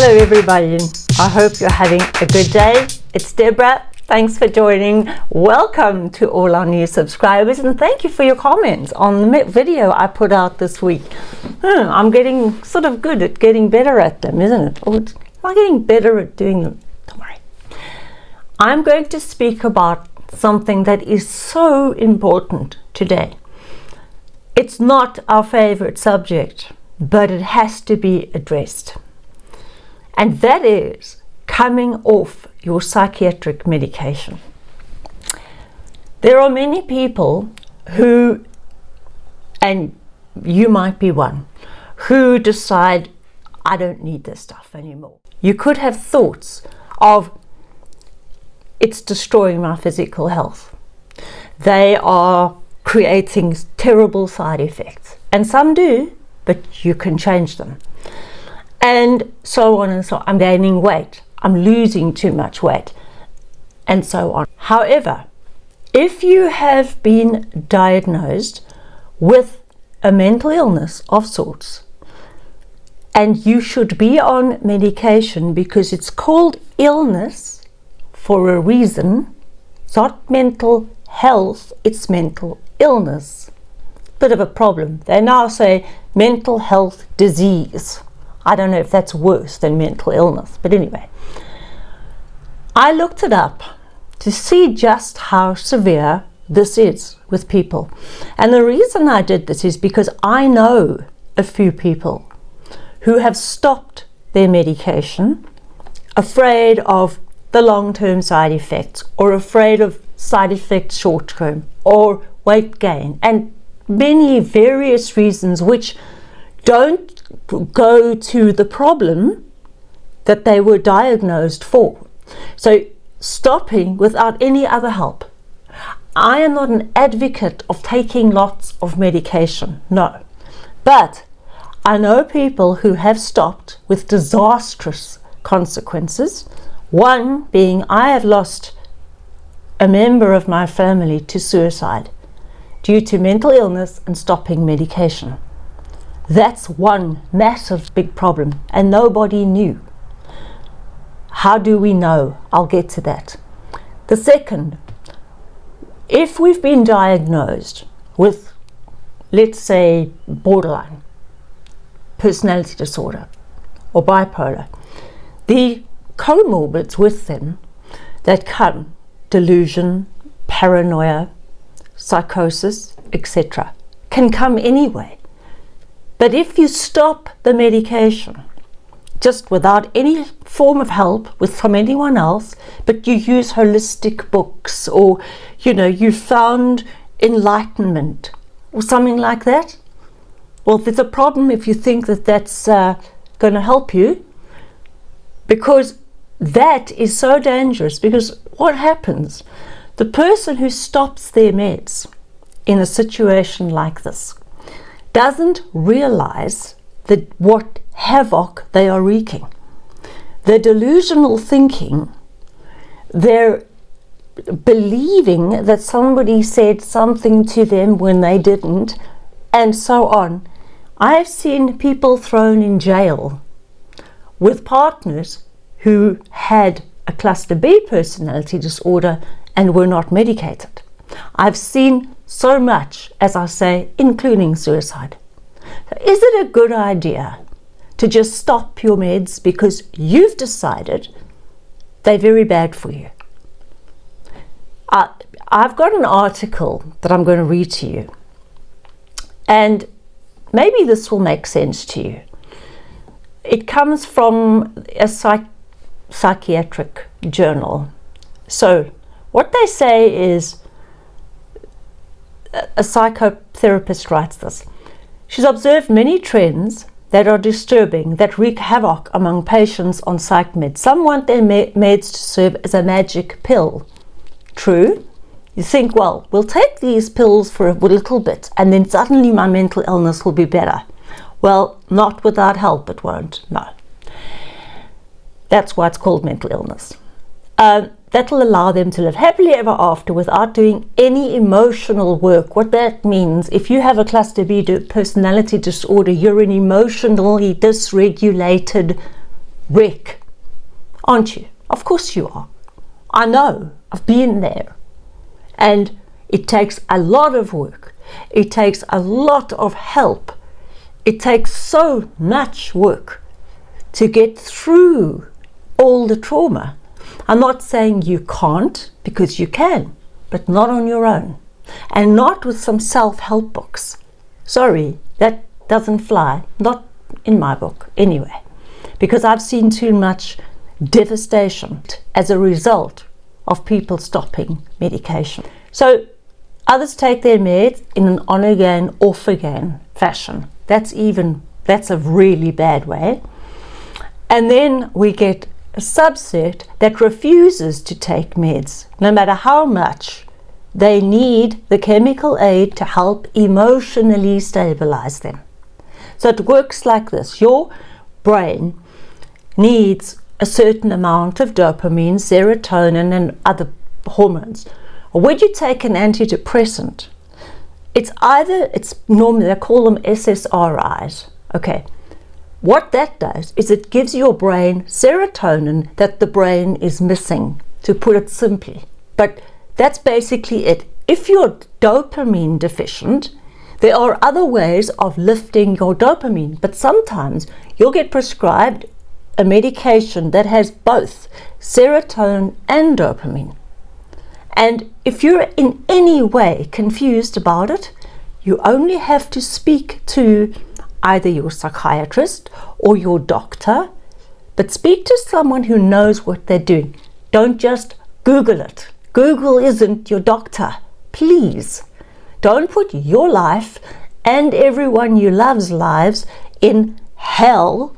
Hello everybody, I hope you're having a good day. It's Deborah, thanks for joining. Welcome to all our new subscribers and thank you for your comments on the video I put out this week. I'm getting sort of good at getting better at them, isn't it? Or am I getting better at doing them? Don't worry. I'm going to speak about something that is so important today. It's not our favorite subject, but it has to be addressed. And that is coming off your psychiatric medication. There are many people who, and you might be one, who decide, I don't need this stuff anymore. You could have thoughts of, it's destroying my physical health. They are creating terrible side effects. And some do, but you can change them. And so on and so on. I'm gaining weight. I'm losing too much weight. And so on. However, if you have been diagnosed with a mental illness of sorts, and you should be on medication because it's called illness for a reason, it's not mental health, it's mental illness. Bit of a problem. They now say mental health disease. I don't know if that's worse than mental illness, but anyway. I looked it up to see just how severe this is with people. And the reason I did this is because I know a few people who have stopped their medication, afraid of the long-term side effects, or afraid of side effects short-term, or weight gain, and many various reasons which don't go to the problem that they were diagnosed for. So stopping without any other help. I am not an advocate of taking lots of medication, no. But I know people who have stopped with disastrous consequences. One being, I have lost a member of my family to suicide due to mental illness and stopping medication. That's one massive big problem, and nobody knew. How do we know? I'll get to that. The second, if we've been diagnosed with, let's say, borderline personality disorder or bipolar, the comorbids with them that come, delusion, paranoia, psychosis, etc., can come anyway. But if you stop the medication, just without any form of help from anyone else, but you use holistic books, or, you found enlightenment, or something like that, well, there's a problem if you think that that's going to help you, because that is so dangerous. Because what happens? The person who stops their meds in a situation like this doesn't realize what havoc they are wreaking. They're delusional thinking. They're believing that somebody said something to them when they didn't, and so on. I've seen people thrown in jail with partners who had a cluster B personality disorder and were not medicated. I've seen so much, as I say, including suicide. So is it a good idea to just stop your meds because you've decided they're very bad for you? I've got an article that I'm going to read to you, and maybe this will make sense to you. It comes from a psychiatric journal. So what they say is, a psychotherapist writes this. She's observed many trends that are disturbing, that wreak havoc among patients on psych meds. Some want their meds to serve as a magic pill. True. You think, well, we'll take these pills for a little bit and then suddenly my mental illness will be better. Well, not without help, it won't. No. That's why it's called mental illness. That will allow them to live happily ever after without doing any emotional work. What that means, if you have a cluster B personality disorder, you're an emotionally dysregulated wreck, aren't you? Of course you are. I know, I've been there. And it takes a lot of work. It takes a lot of help. It takes so much work to get through all the trauma. I'm not saying you can't, because you can, but not on your own. And not with some self-help books. Sorry, that doesn't fly. Not in my book, anyway. Because I've seen too much devastation as a result of people stopping medication. So others take their meds in an on-again, off-again fashion. That's a really bad way. And then we get a subset that refuses to take meds, no matter how much they need the chemical aid to help emotionally stabilize them. So it works like this. Your brain needs a certain amount of dopamine, serotonin, and other hormones. When you take an antidepressant, it's normally, they call them SSRIs. Okay. What that does is it gives your brain serotonin that the brain is missing, to put it simply. But that's basically it. If you're dopamine deficient, there are other ways of lifting your dopamine, but sometimes you'll get prescribed a medication that has both serotonin and dopamine. And if you're in any way confused about it, you only have to speak to either your psychiatrist or your doctor, but speak to someone who knows what they're doing. Don't just Google it. Google isn't your doctor. Please, don't put your life and everyone you love's lives in hell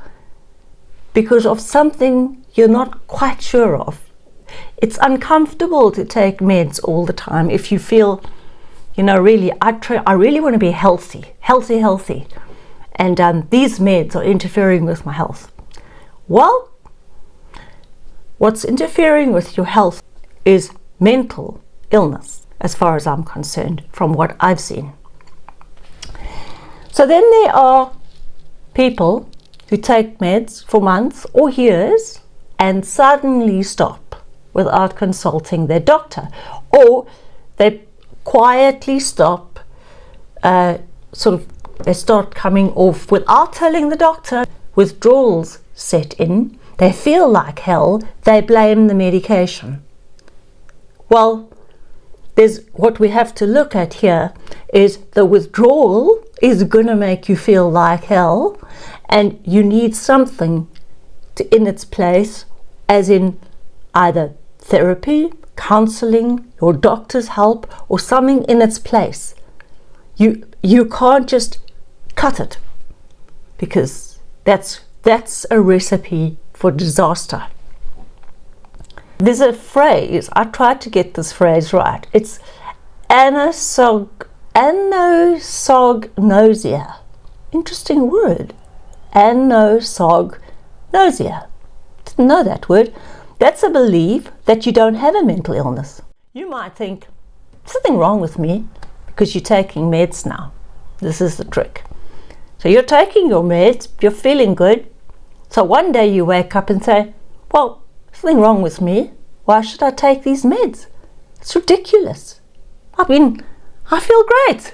because of something you're not quite sure of. It's uncomfortable to take meds all the time if you feel, really, I really want to be healthy. And these meds are interfering with my health. Well, what's interfering with your health is mental illness, as far as I'm concerned, from what I've seen. So then there are people who take meds for months or years and suddenly stop without consulting their doctor, or they quietly stop, they start coming off without telling the doctor. Withdrawals set in, they feel like hell, they blame the medication. Well, what we have to look at here is the withdrawal is going to make you feel like hell, and you need something in its place, as in either therapy, counseling, your doctor's help, or something in its place. You can't just cut it, because that's a recipe for disaster. There's a phrase, I tried to get this phrase right. It's anosognosia. Interesting word. Anosognosia. Didn't know that word. That's a belief that you don't have a mental illness. You might think, something wrong with me, because you're taking meds now. This is the trick. So you're taking your meds, you're feeling good. So one day you wake up and say, well, something wrong with me. Why should I take these meds? It's ridiculous. I feel great.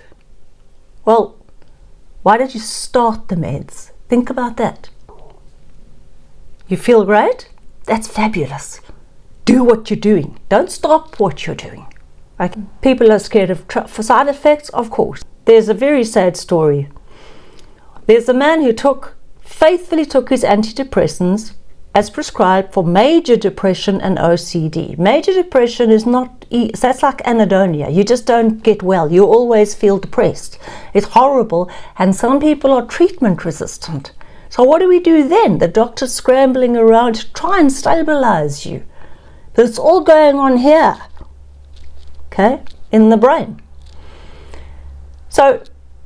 Well, why did you start the meds? Think about that. You feel great? That's fabulous. Do what you're doing. Don't stop what you're doing. Right? People are scared of side effects, of course. There's a very sad story. There's a man who faithfully took his antidepressants as prescribed for major depression and OCD. Major depression is that's like anhedonia. You just don't get well. You always feel depressed. It's horrible, and some people are treatment resistant. So what do we do then? The doctor's scrambling around to try and stabilize you. But it's all going on here, okay, in the brain. So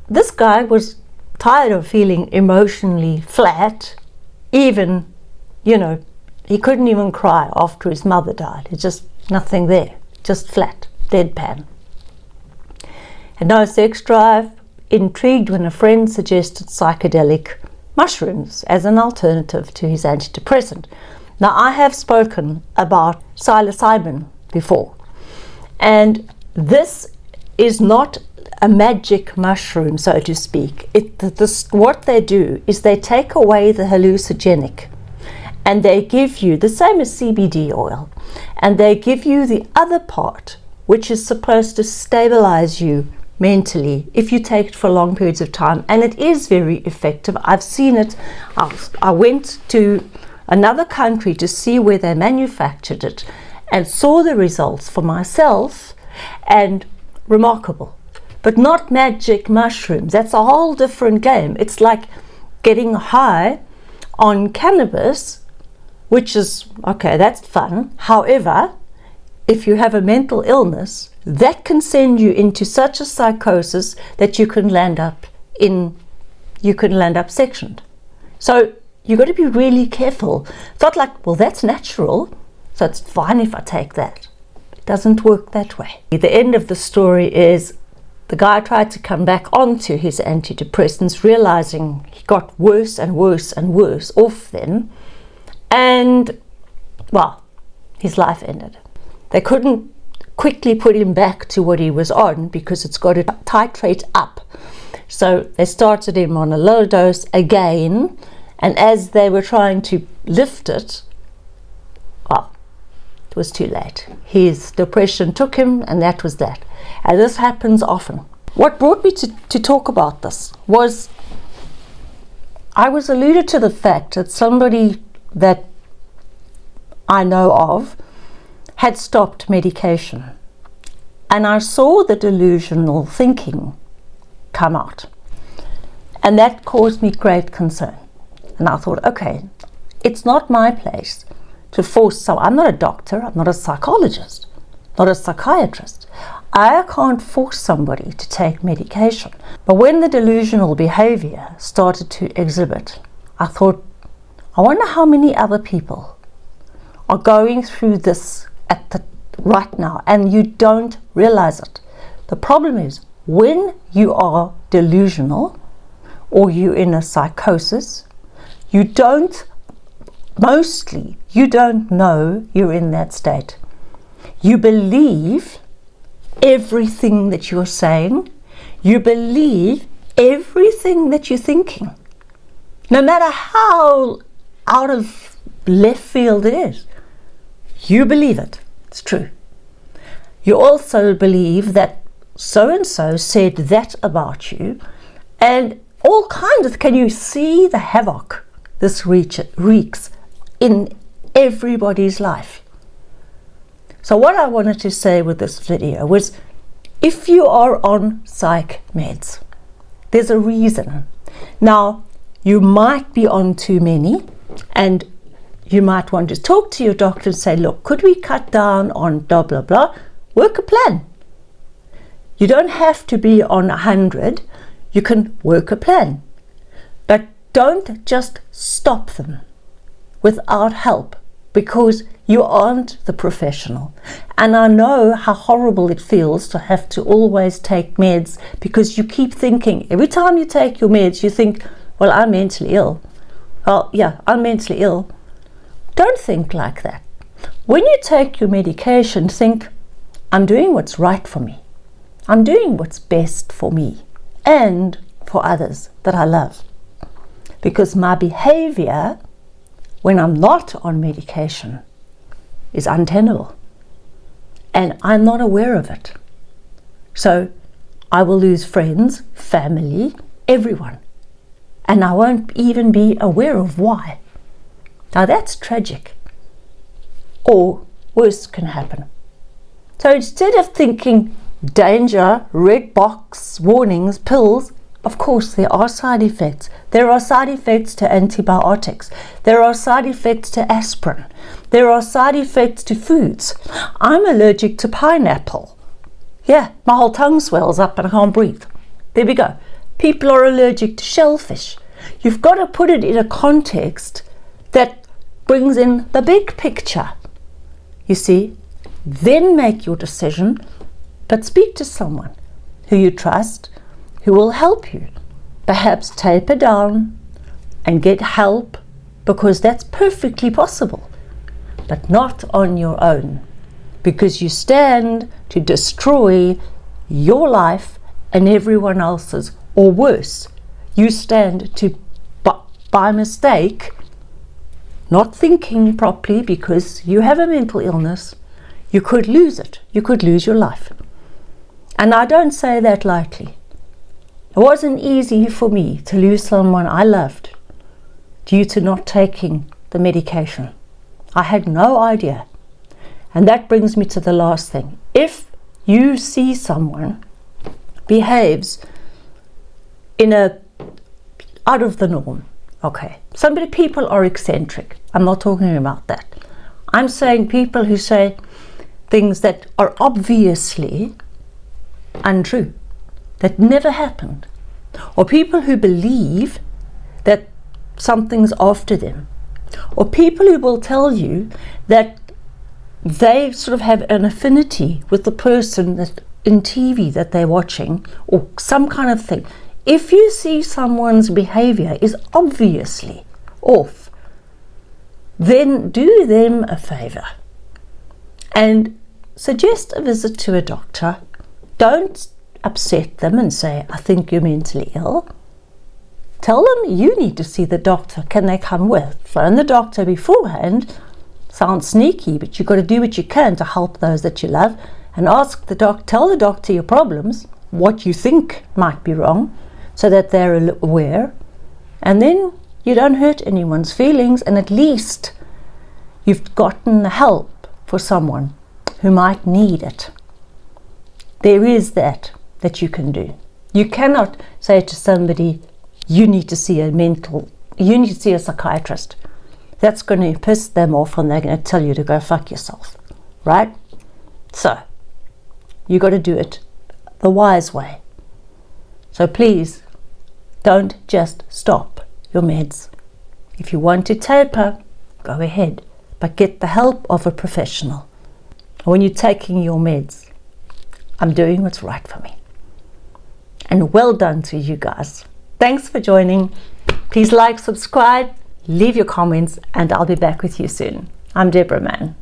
this guy was tired of feeling emotionally flat. Even, he couldn't even cry after his mother died. It's just nothing there, just flat, deadpan. Had no sex drive, intrigued when a friend suggested psychedelic mushrooms as an alternative to his antidepressant. Now, I have spoken about psilocybin before, and this is not a magic mushroom, so to speak. What they do is they take away the hallucinogenic, and they give you the same as CBD oil, and they give you the other part, which is supposed to stabilize you mentally if you take it for long periods of time. And it is very effective. I've seen it. I went to another country to see where they manufactured it and saw the results for myself, and remarkable. But not magic mushrooms. That's a whole different game. It's like getting high on cannabis, which is, okay, that's fun. However, if you have a mental illness, that can send you into such a psychosis that you can land up sectioned. So you've got to be really careful. It's not like, well, that's natural, so it's fine if I take that. It doesn't work that way. The end of the story is the guy tried to come back onto his antidepressants, realizing he got worse and worse and worse off them, and, well, his life ended. They couldn't quickly put him back to what he was on because it's got to titrate up. So they started him on a low dose again, and as they were trying to lift it, well, it was too late. His depression took him, and that was that. And this happens often. What brought me to talk about this was I was alluded to the fact that somebody that I know of had stopped medication, and I saw the delusional thinking come out, and that caused me great concern. And I thought, okay, it's not my place to force someone. I'm not a doctor, I'm not a psychologist, not a psychiatrist. I can't force somebody to take medication. But when the delusional behavior started to exhibit, I thought, I wonder how many other people are going through this right now, and you don't realize it. The problem is, when you are delusional or you're in a psychosis, you don't know you're in that state. You believe everything that you're saying. You believe everything that you're thinking, no matter how out of left field it is. You believe it. It's true. You also believe that so-and-so said that about you, and all kinds of, can you see the havoc this wreaks in everybody's life? So what I wanted to say with this video was, if you are on psych meds, there's a reason. Now, you might be on too many, and you might want to talk to your doctor and say, look, could we cut down on blah, blah, blah? Work a plan. You don't have to be on 100. You can work a plan. But don't just stop them without help, because you aren't the professional. And I know how horrible it feels to have to always take meds, because you keep thinking, every time you take your meds, you think, well, I'm mentally ill. Well, yeah, I'm mentally ill. Don't think like that. When you take your medication, think, I'm doing what's right for me. I'm doing what's best for me and for others that I love. Because my behavior when I'm not on medication is untenable, and I'm not aware of it. So I will lose friends, family, everyone, and I won't even be aware of why. Now that's tragic, or worse can happen. So instead of thinking danger, red box, warnings, pills, of course there are side effects. There are side effects to antibiotics. There are side effects to aspirin. There are side effects to foods. I'm allergic to pineapple. Yeah, my whole tongue swells up and I can't breathe. There we go. People are allergic to shellfish. You've got to put it in a context that brings in the big picture. You see, then make your decision, but speak to someone who you trust, who will help you. Perhaps taper down and get help, because that's perfectly possible, but not on your own, because you stand to destroy your life and everyone else's, or worse, you stand to, by mistake, not thinking properly because you have a mental illness, you could lose it. You could lose your life. And I don't say that lightly. It wasn't easy for me to lose someone I loved due to not taking the medication. I had no idea. And that brings me to the last thing. If you see someone behaves in a out of the norm, okay, people are eccentric. I'm not talking about that. I'm saying people who say things that are obviously untrue, that never happened, or people who believe that something's after them, or people who will tell you that they sort of have an affinity with the person that in TV that they're watching, or some kind of thing. If you see someone's behavior is obviously off, then do them a favor and suggest a visit to a doctor. Don't upset them and say, I think you're mentally ill. Tell them you need to see the doctor. Can they come with? Phone the doctor beforehand. Sounds sneaky, but you've got to do what you can to help those that you love, and tell the doctor your problems, what you think might be wrong, so that they're aware, and then you don't hurt anyone's feelings, and at least you've gotten the help for someone who might need it. There is that you can do. You cannot say to somebody, you need to see a psychiatrist. That's going to piss them off, and they're going to tell you to go fuck yourself, right? So you got to do it the wise way. So please don't just stop your meds. If you want to taper, go ahead, but get the help of a professional. When you're taking your meds, I'm doing what's right for me. And well done to you guys. Thanks for joining. Please like, subscribe, leave your comments, and I'll be back with you soon. I'm Deborah Mann.